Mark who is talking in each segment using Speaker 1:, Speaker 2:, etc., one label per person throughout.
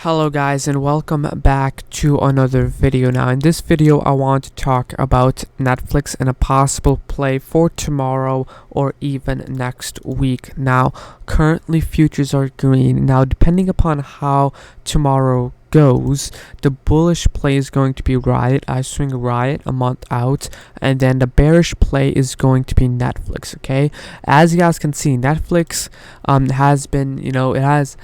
Speaker 1: Hello guys, and welcome back to another video. Now in this video I want to talk about Netflix and a possible play for tomorrow or even next week. Now currently futures are green. Now depending upon how tomorrow goes, the bullish play is going to be Riot. I swing Riot a month out, and then the bearish play is going to be Netflix. Okay, as you guys can see, Netflix has been, it has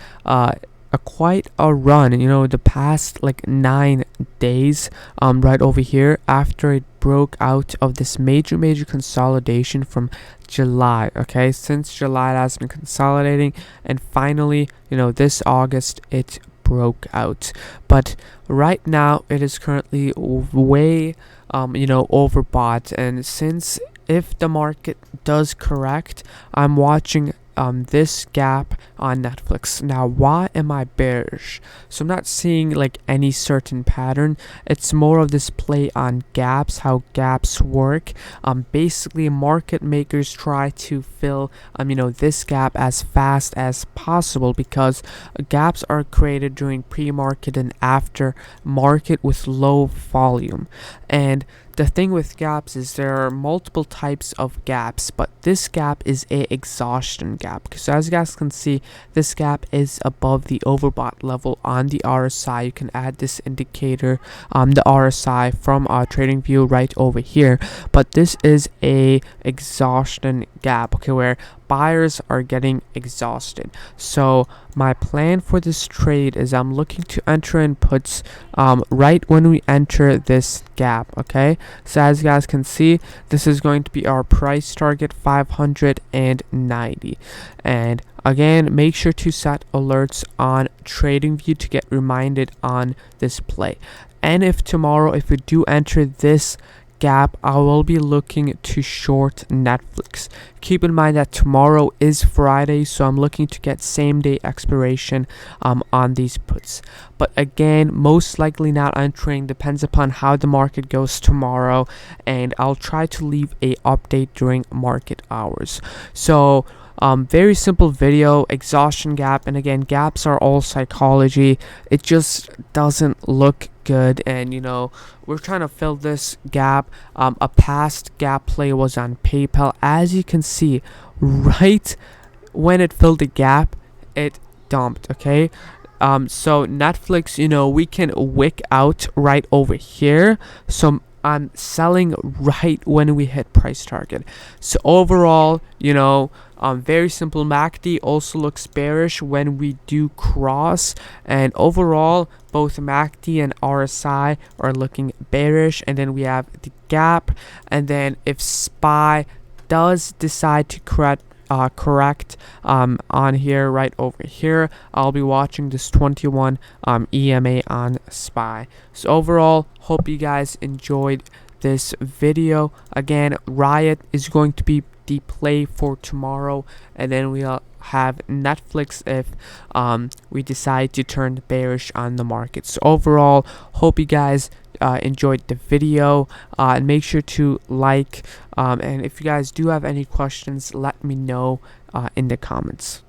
Speaker 1: quite a run, the past like 9 days, right over here, after it broke out of this major consolidation from July. Okay, since July it has been consolidating, and finally, this August it broke out. But right now it is currently way overbought, and since if the market does correct, I'm watching this gap on Netflix. Now why am I bearish? So I'm not seeing like any certain pattern. It's more of this play on gaps, how gaps work. Basically market makers try to fill this gap as fast as possible, because gaps are created during pre-market and after market with low volume. And the thing with gaps is there are multiple types of gaps, but this gap is a exhaustion gap, because as you guys can see, this gap is above the overbought level on the RSI. You can add this indicator, the RSI from our trading view right over here. But this is a exhaustion gap, okay, where buyers are getting exhausted. So my plan for this trade is I'm looking to enter in puts right when we enter this gap. Okay, so as you guys can see, this is going to be our price target, 590. And again, make sure to set alerts on trading view to get reminded on this play. And if tomorrow, if we do enter this gap, I will be looking to short Netflix. Keep in mind that tomorrow is Friday, so I'm looking to get same day expiration on these puts. But again, most likely not entering, depends upon how the market goes tomorrow, and I'll try to leave a update during market hours. So very simple video, exhaustion gap, and again, gaps are all psychology. It just doesn't look good, and we're trying to fill this gap. A past gap play was on PayPal. As you can see, right when it filled the gap, it dumped. Okay, so Netflix, we can wick out right over here, so I'm selling right when we hit price target. So overall, very simple. MACD also looks bearish when we do cross, and overall both MACD and RSI are looking bearish. And then we have the gap, and then if SPY does decide to correct on here, right over here, I'll be watching this 21 EMA on SPY. So overall, hope you guys enjoyed this video. Again, Riot is going to be the play for tomorrow, and then we'll have Netflix if we decide to turn bearish on the market. So overall, hope you guys enjoyed the video, and make sure to like, and if you guys do have any questions, let me know in the comments.